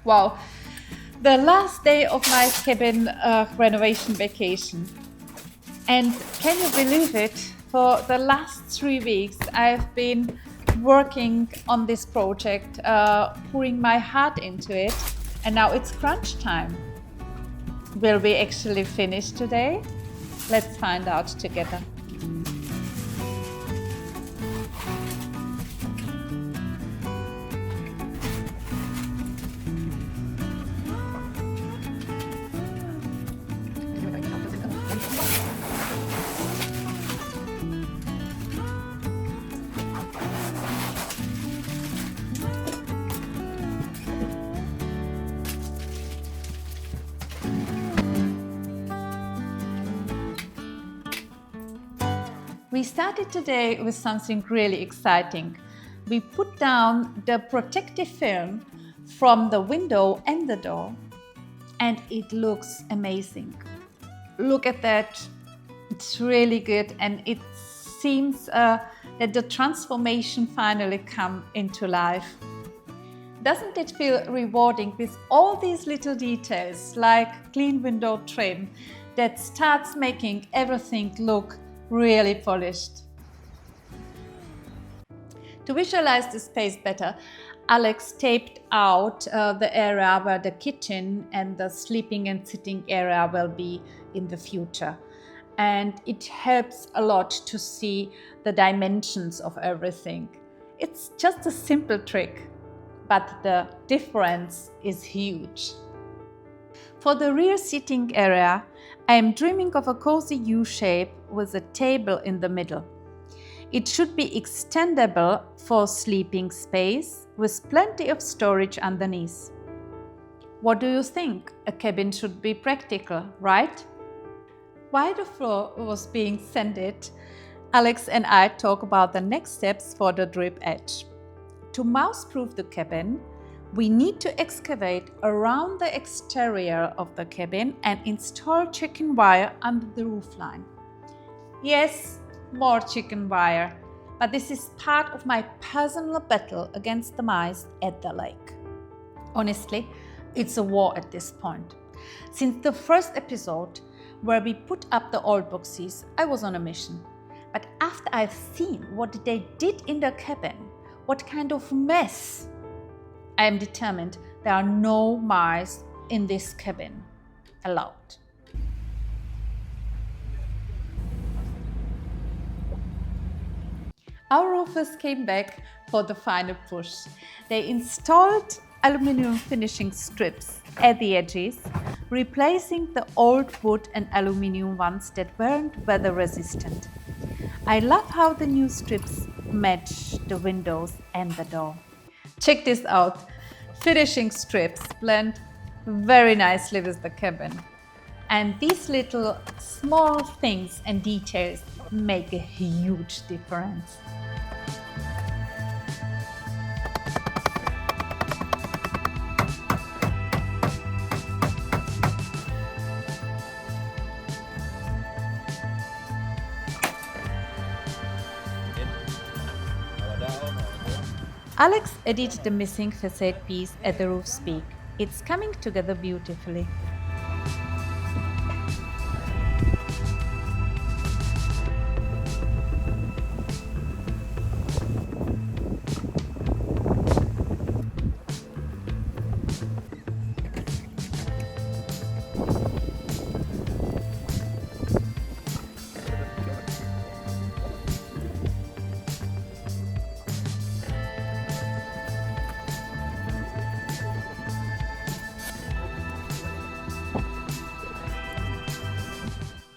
Wow, the last day of my cabin renovation vacation. And can you believe it? For the last 3 weeks, I've been working on this project, pouring my heart into it, and now it's crunch time. Will we actually finish today? Let's find out together. We started today with something really exciting. We put down the protective film from the window and the door, and it looks amazing. Look at that. It's really good, and it seems that the transformation finally come into life. Doesn't it feel rewarding with all these little details like clean window trim that starts making everything look really polished? To visualize the space better, Alex taped out the area where the kitchen and the sleeping and sitting area will be in the future. And it helps a lot to see the dimensions of everything. It's just a simple trick, but the difference is huge. For the rear seating area, I am dreaming of a cozy U shape with a table in the middle. It should be extendable for sleeping space with plenty of storage underneath. What do you think? A cabin should be practical, right? While the floor was being sanded, Alex and I talk about the next steps for the drip edge. To mouse-proof the cabin, we need to excavate around the exterior of the cabin and install chicken wire under the roofline. Yes, more chicken wire, but this is part of my personal battle against the mice at the lake. Honestly, it's a war at this point. Since the first episode, where we put up the old boxes, I was on a mission. But after I've seen what they did in the cabin, what kind of mess, I am determined there are no mice in this cabin allowed. Our roofers came back for the final push. They installed aluminum finishing strips at the edges, replacing the old wood and aluminum ones that weren't weather resistant. I love how the new strips match the windows and the door. Check this out. Finishing strips blend very nicely with the cabin. And these little small things and details make a huge difference. Alex edited the missing facade piece at the roof's peak. It's coming together beautifully.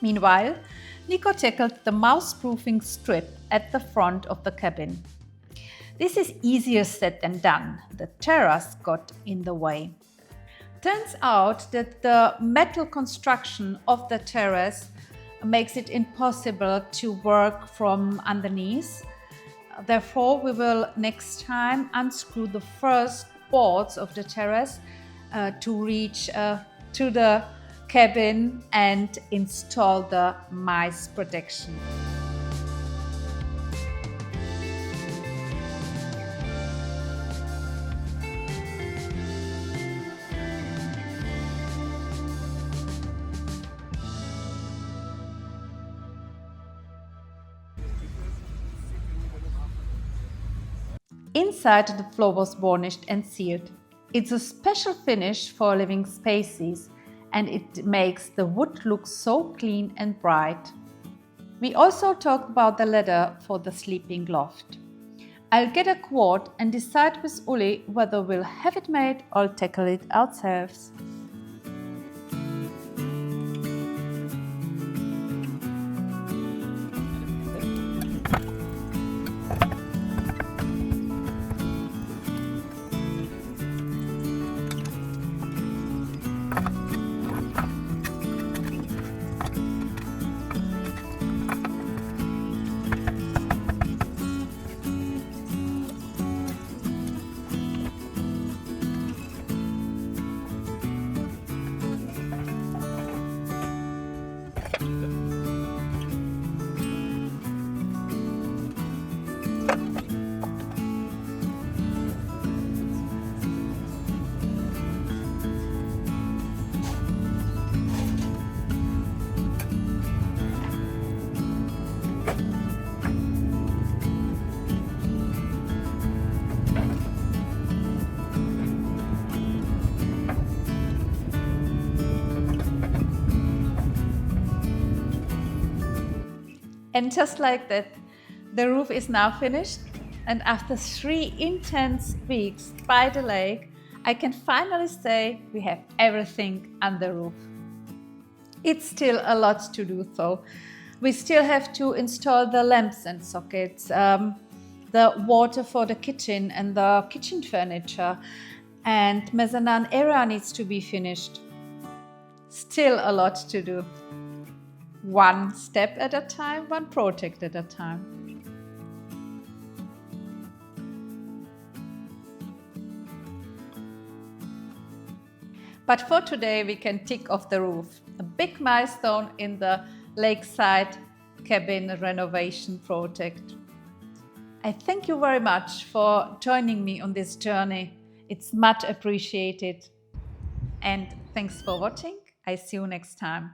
Meanwhile, Nico tackled the mouse-proofing strip at the front of the cabin. This is easier said than done. The terrace got in the way. Turns out that the metal construction of the terrace makes it impossible to work from underneath. Therefore, we will next time unscrew the first boards of the terrace to reach to the cabin and install the mice protection. Inside, the floor was varnished and sealed. It's a special finish for living spaces, and it makes the wood look so clean and bright. We also talked about the ladder for the sleeping loft. I'll get a quote and decide with Uli whether we'll have it made or tackle it ourselves. And just like that, the roof is now finished, and after 3 intense weeks by the lake, I can finally say we have everything on the roof. It's still a lot to do though. We still have to install the lamps and sockets, the water for the kitchen and the kitchen furniture, and mezzanine area needs to be finished. Still a lot to do. One step at a time, one project at a time. But for today, we can tick off the roof. A big milestone in the lakeside cabin renovation project. I thank you very much for joining me on this journey. It's much appreciated. And thanks for watching. I see you next time.